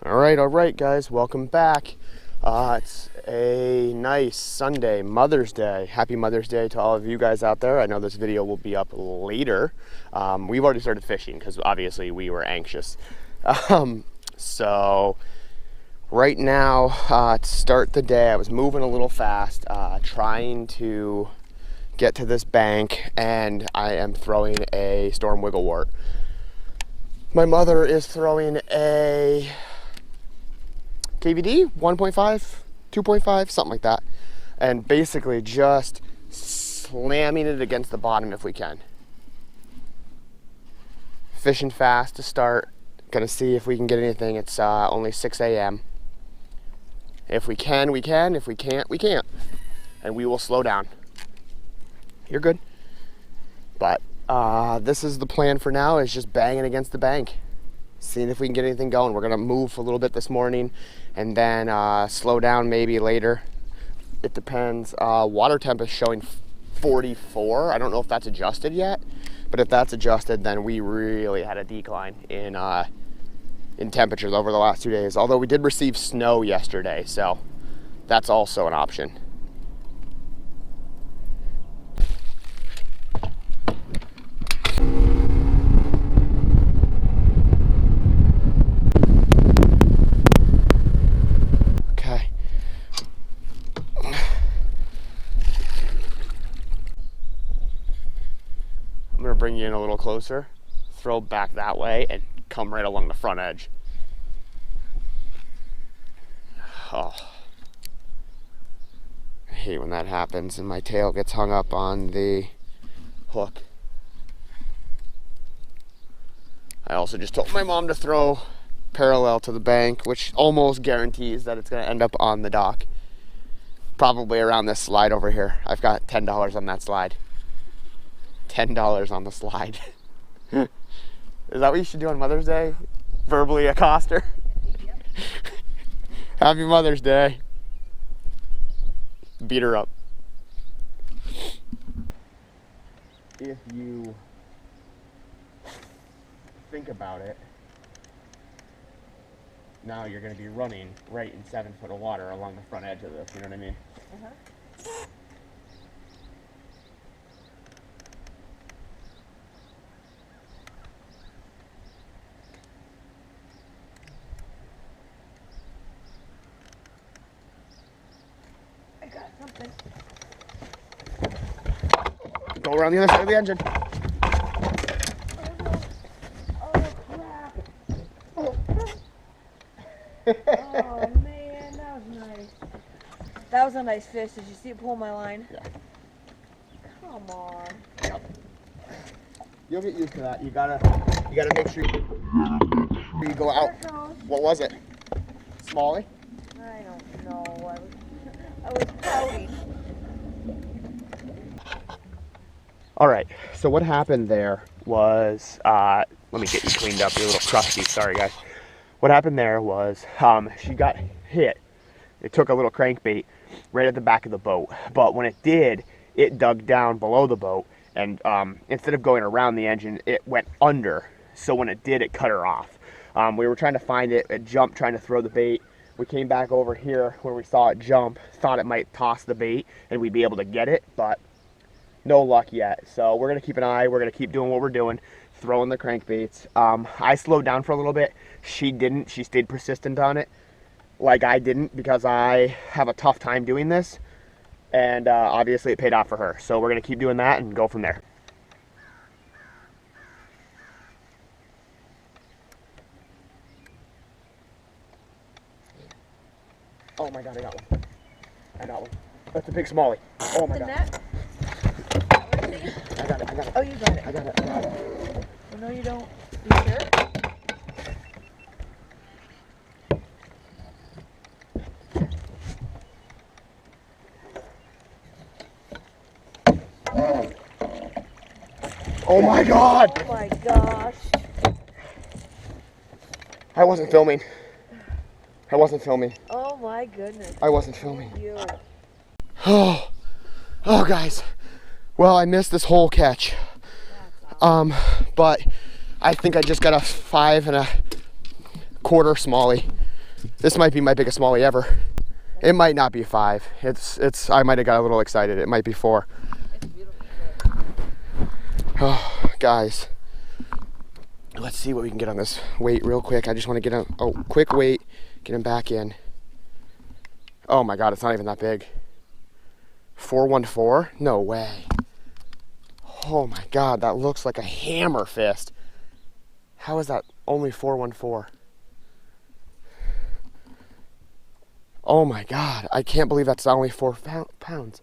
All right, guys, welcome back. It's a nice Sunday, Mother's Day. Happy Mother's Day to all of you guys out there. I know this video will be up later. We've already started fishing because obviously we were anxious. So right now, to start the day, I was moving a little fast, trying to get to this bank, and I am throwing a storm wigglewort. My mother is throwing a KVD 1.5, 2.5, something like that, and basically just slamming it against the bottom if we can. Fishing fast to start. Gonna see if we can get anything. It's only 6 a.m. If we can, we can. If we can't, we can't. And we will slow down. You're good. But this is the plan for now, is just banging against the bank. Seeing if we can get anything going. We're gonna move a little bit this morning and then slow down maybe later. It depends. Water temp is showing 44. I don't know if that's adjusted yet, but if that's adjusted, then we really had a decline in temperatures over the last 2 days. Although we did receive snow yesterday, so that's also an option. I'm gonna bring you in a little closer, throw back that way, and come right along the front edge. Oh, I hate when that happens and my tail gets hung up on the hook. I also just told my mom to throw parallel to the bank, which almost guarantees that it's gonna end up on the dock. Probably around this slide over here. I've got $10 on that slide. $10 on the slide. Is that what you should do on Mother's Day? Verbally accost her? Yep. Happy Mother's Day. Beat her up. If you think about it, now you're going to be running right in 7 foot of water along the front edge of this, you know what I mean? Uh-huh. Something. Go around the other side of the engine. Oh man, that was nice. That was a nice fish. Did you see it pull my line? Yeah. Come on. Yep. You'll get used to that. You gotta make sure you go out. What was it? Smallie? I don't know. I was pouting. All right, so what happened there was, let me get you cleaned up, you're a little crusty, sorry guys. What happened there was, she got hit. It took a little crankbait right at the back of the boat, but when it did, it dug down below the boat, and instead of going around the engine, it went under. So when it did, it cut her off. We were trying to find it, it jumped trying to throw the bait. We came back over here where we saw it jump, thought it might toss the bait and we'd be able to get it, but no luck yet. So we're gonna keep an eye, we're gonna keep doing what we're doing, throwing the crankbaits. I slowed down for a little bit. She didn't, she stayed persistent on it, like I didn't, because I have a tough time doing this, and obviously it paid off for her. So we're gonna keep doing that and go from there. Oh my God, I got one. I got one. That's a big smallie. Oh my God. Net? I got it. Oh, you got it. I got it. Well, no, you don't. You sure? Oh my God! Oh my gosh. I wasn't filming. Oh my goodness. I wasn't filming. You. Oh guys. Well, I missed this whole catch. But I think I just got a 5 1/4 smallie. This might be my biggest smallie ever. It might not be 5. I might have got a little excited. It might be 4. It's beautiful. Oh, guys. Let's see what we can get on this weight real quick. I just want to get a quick weight, get him back in. Oh my God, it's not even that big. 414? No way. Oh my God, that looks like a hammer fist. How is that only 414? Oh my God, I can't believe that's only 4 pounds.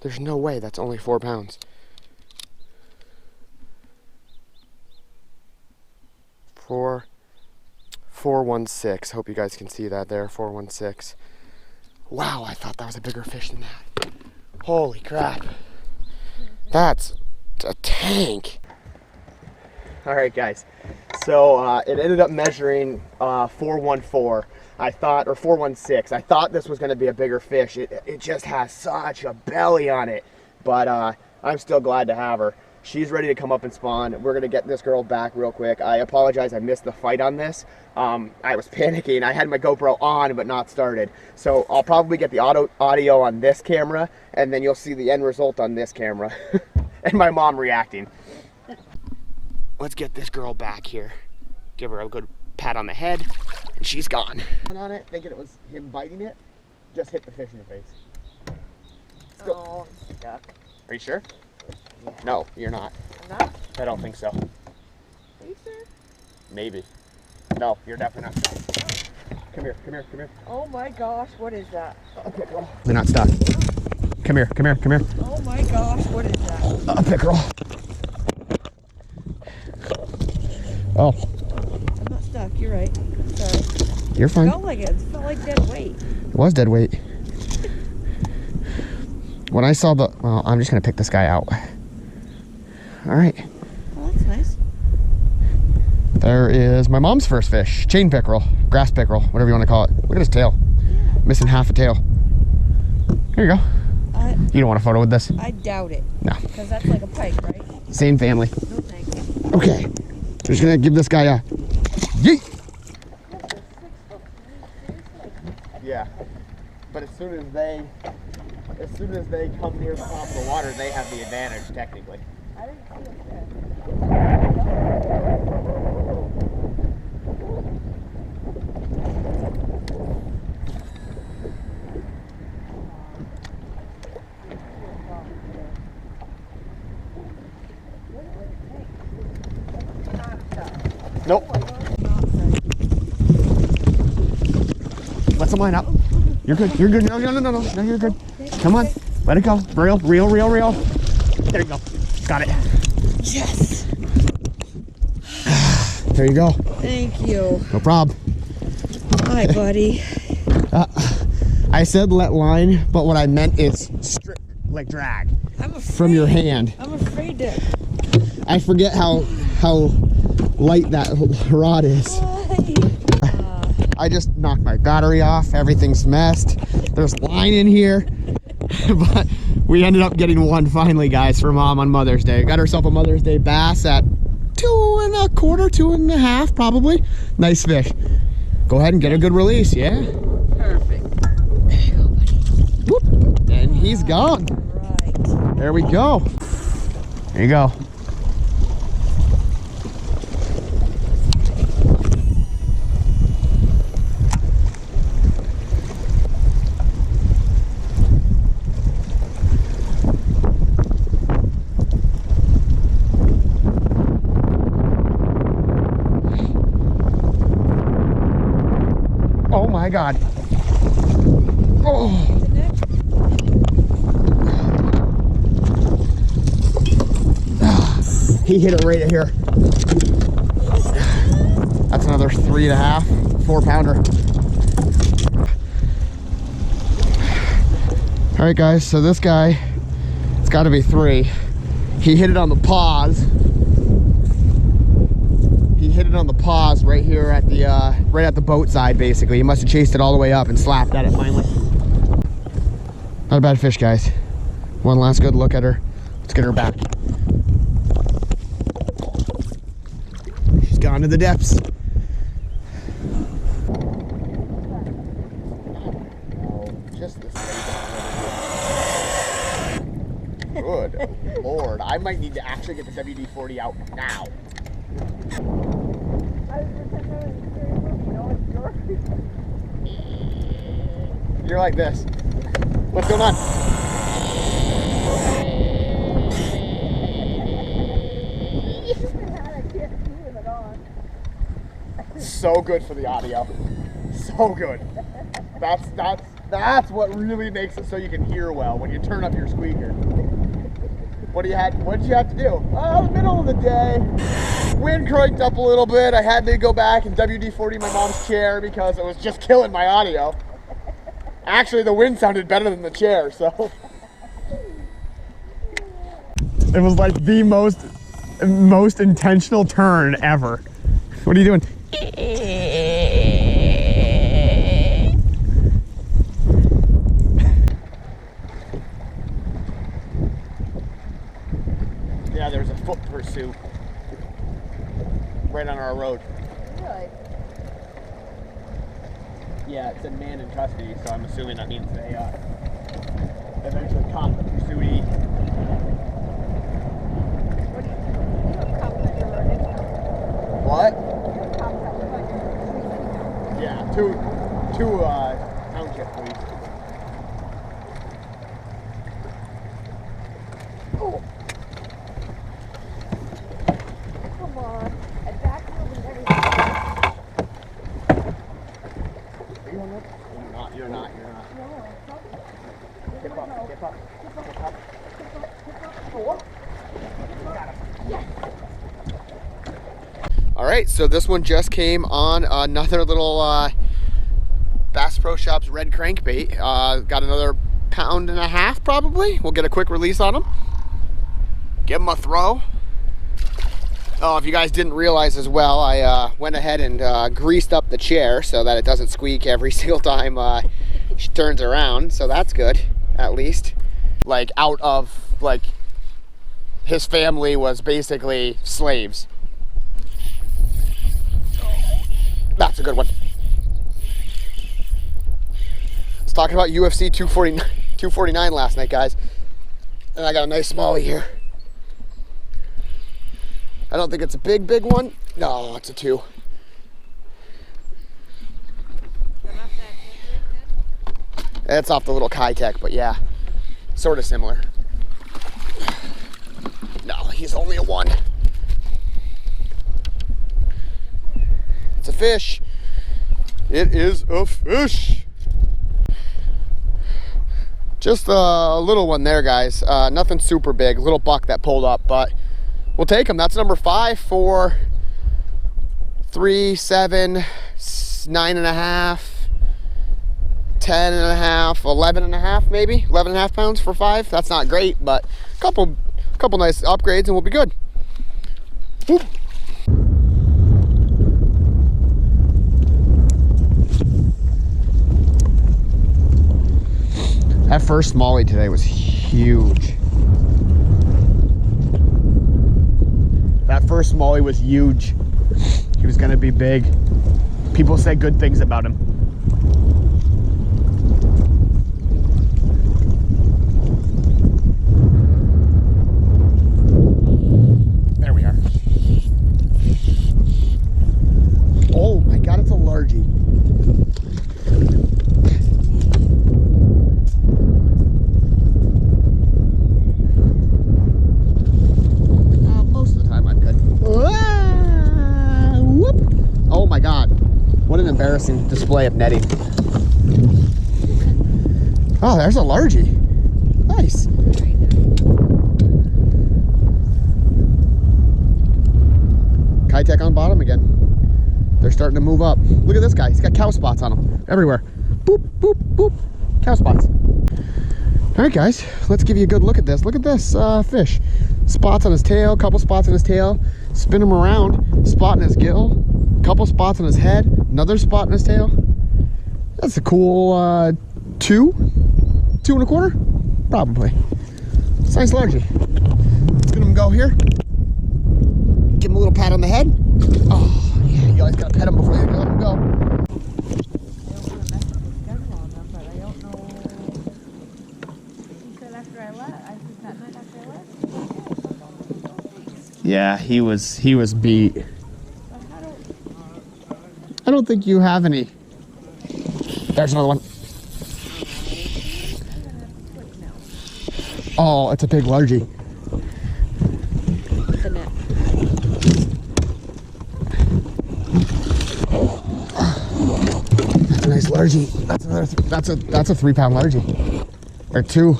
There's no way that's only 4 pounds. 416. Hope you guys can see that there. 416. Wow, I thought that was a bigger fish than that. Holy crap. That's a tank. All right, guys. So it ended up measuring 414. I thought, or 416. I thought this was going to be a bigger fish. It just has such a belly on it. But I'm still glad to have her. She's ready to come up and spawn. We're gonna get this girl back real quick. I apologize, I missed the fight on this. I was panicking. I had my GoPro on but not started. So I'll probably get the audio on this camera, and then you'll see the end result on this camera. And my mom reacting. Let's get this girl back here. Give her a good pat on the head, and she's gone. On it, thinking it was him biting it, just hit the fish in the face. Oh, I'm stuck. Are you sure? Yeah. No, you're not. I'm not? I don't think so. Are you sure? Maybe. No, you're definitely not stuck. Come here, come here, come here. Oh my gosh, what is that? A pickerel. They're not stuck. Come here, come here, come here. Oh my gosh, what is that? A pickerel. Oh. I'm not stuck, you're right. Sorry. You're fine. It felt like it. It felt like dead weight. It was dead weight. When I saw the, well, I'm just gonna pick this guy out. All right. Oh, that's nice. There is my mom's first fish, chain pickerel, grass pickerel, whatever you want to call it. Look at his tail. Yeah. Missing half a tail. Here you go. You don't want a photo with this? I doubt it. No. Because that's like a pike, right? Same family. No, thank you. Okay. Just gonna give this guy a yeet. Yeah. But as soon as they come near the top of the water, they have the advantage technically. I didn't see it there. Nope. Let some line up. You're good. You're good. No, no, no, no, no. No, you're good. Come on. Let it go. Reel, reel, reel, reel. There you go. Got it. Yes. There you go. Thank you. No problem. Hi, buddy. I said let line, but what I meant is strip, like drag. I'm afraid. From your hand. I'm afraid to. I forget how light that rod is. I just knocked my battery off. Everything's messed. There's line in here. But we ended up getting one finally, guys, for Mom on Mother's Day. Got herself a Mother's Day bass at 2 1/4, 2 1/2 probably. Nice fish. Go ahead and get a good release, yeah? Perfect. There you go, buddy. Whoop. And he's gone. Right. There we go. There you go. Oh my God. Oh. He hit it right here. That's another 3 1/2, 4 pounder. All right, guys, so this guy, it's gotta be 3. He hit it on the paws. He hit it on the paws right here at the right at the boat side, basically. He must have chased it all the way up and slapped at it finally. Not a bad fish, guys. One last good look at her. Let's get her back. She's gone to the depths. Lord. I might need to actually get the WD-40 out now. You're like this. What's going on? So good for the audio. So good. That's what really makes it so you can hear well when you turn up your squeaker. What did you have to do? Oh, middle of the day. Wind cranked up a little bit. I had to go back and WD-40 my mom's chair because it was just killing my audio. Actually, the wind sounded better than the chair, so. It was like the most intentional turn ever. What are you doing? Yeah, there's a foot pursuit right on our road. Really? Yeah, it said man in custody, so I'm assuming that means they eventually caught the pursuitee. What do you have cops on your road anyhow? What? You have cops on your Yeah, two township police. Oh. Come on. A backfield and everything. Are you on that? You're not. No, Get up. All right, so this one just came on another little Bass Pro Shops red crankbait. Got another 1.5 pounds probably. We'll get a quick release on them. Give them a throw. Oh, if you guys didn't realize as well, I went ahead and greased up the chair so that it doesn't squeak every single time she turns around. So that's good, at least. Like out of, like, his family was basically slaves. That's a good one. I was talking about UFC 249 last night, guys. And I got a nice smallie here. I don't think it's a big one. No, it's a 2. It's off the little Kitech, but yeah, sort of similar. No, he's only a 1. It's a fish. It is a fish. Just a little one there, guys. Nothing super big. Little buck that pulled up, but we'll take him. That's number 5 for 3, 7, 9.5, 10.5, 11.5 maybe. 11.5 pounds for 5. That's not great, but a couple nice upgrades and we'll be good. Whoop. That first smallie today was huge. That first smallie was huge. He was gonna be big. People say good things about him. There we are. Oh my God, it's a largie. Most of the time I'm good. Whoop. Oh my God. What an embarrassing display of netting. Oh, there's a largie. Nice. Kitech on bottom again. They're starting to move up. Look at this guy. He's got cow spots on him everywhere. Boop, boop, boop. Cow spots. All right, guys. Let's give you a good look at this. Look at this fish. Spots on his tail. Couple spots on his tail. Spin him around. Spot in his gill. Couple spots on his head. Another spot in his tail. That's a cool 2.25? Probably. It's a nice largie. Let's get him go here. Give him a little pat on the head. Oh, yeah, you guys gotta pet him before you let him go. But I don't know. He said after I left, I think that night after I left. Yeah, he was beat. I don't think you have any. There's another one. Oh, it's a big largie. The net. That's a nice largie. That's a 3 pound largie. Or 2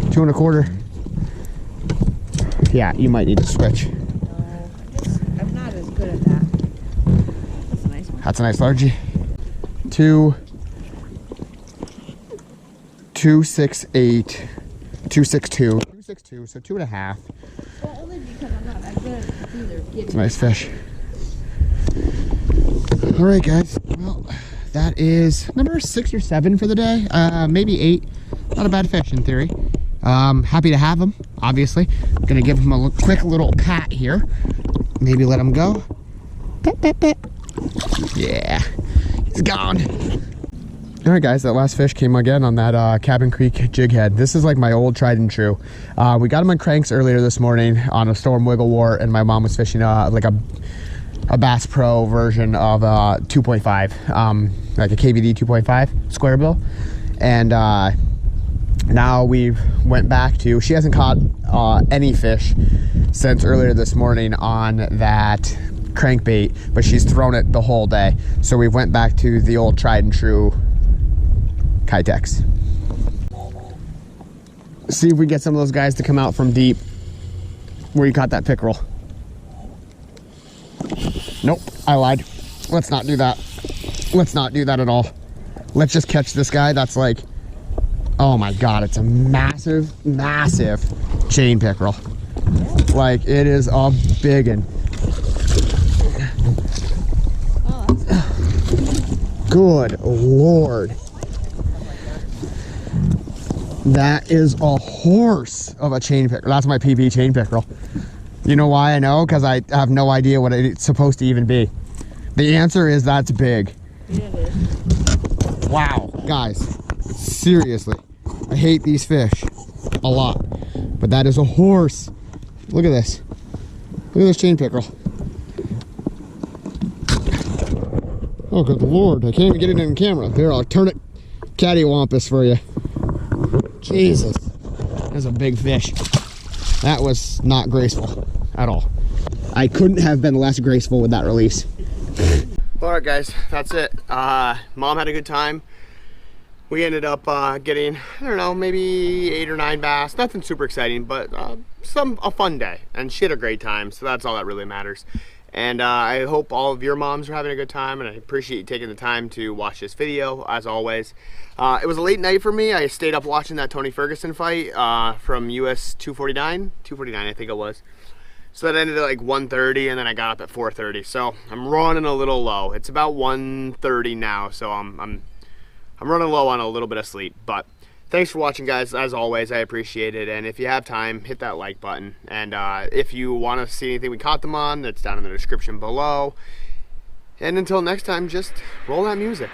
1/4. Yeah, you might need to switch. No, I'm not as good at that. That's a nice one. That's a nice largie. 268, 262, 262, so 2.5. Well, only because I'm not that good at either. It's a nice fish. All right, guys. Well, that is number 6 or 7 for the day. Maybe 8. Not a bad fish in theory. Happy to have him, obviously. Gonna give him a quick little pat here. Maybe let him go. Pet, pet, pet. Yeah, he's gone. All right, guys, that last fish came again on that Cabin Creek jig head. This is like my old tried and true. We got him on cranks earlier this morning on a Storm Wiggle Wart, and my mom was fishing like a Bass Pro version of 2.5, like a KVD 2.5 square bill. And now we went back to, she hasn't caught any fish since earlier this morning on that crankbait, but she's thrown it the whole day. So we went back to the old tried and true Kitex. See if we get some of those guys to come out from deep where you caught that pickerel. Nope, I lied. Let's not do that. Let's not do that at all. Let's just catch this guy that's like, oh my God, it's a massive, massive chain pickerel. Like, it is a big one. Good Lord. That is a horse of a chain pickerel. That's my PB chain pickerel. You know why I know? Because I have no idea what it's supposed to even be. The answer is that's big. Yeah, it is. Wow, guys, seriously, I hate these fish a lot, but that is a horse. Look at this. Look at this chain pickerel. Oh, good Lord, I can't even get it in camera. Here, I'll turn it cattywampus for you. Jesus, that's a big fish. That was not graceful at all. I couldn't have been less graceful with that release. All right, guys, that's it. Mom had a good time. We ended up getting, I don't know, maybe 8 or 9 bass. Nothing super exciting, but a fun day. And she had a great time, so that's all that really matters. And I hope all of your moms are having a good time, and I appreciate you taking the time to watch this video, as always. It was a late night for me. I stayed up watching that Tony Ferguson fight from US 249 I think it was. So that ended at like 1:30, and then I got up at 4:30. So I'm running a little low. It's about 1:30 now, so I'm running low on a little bit of sleep. But thanks for watching, guys. As always, I appreciate it. And if you have time, hit that like button. And if you want to see anything we caught them on, that's down in the description below. And until next time, just roll that music.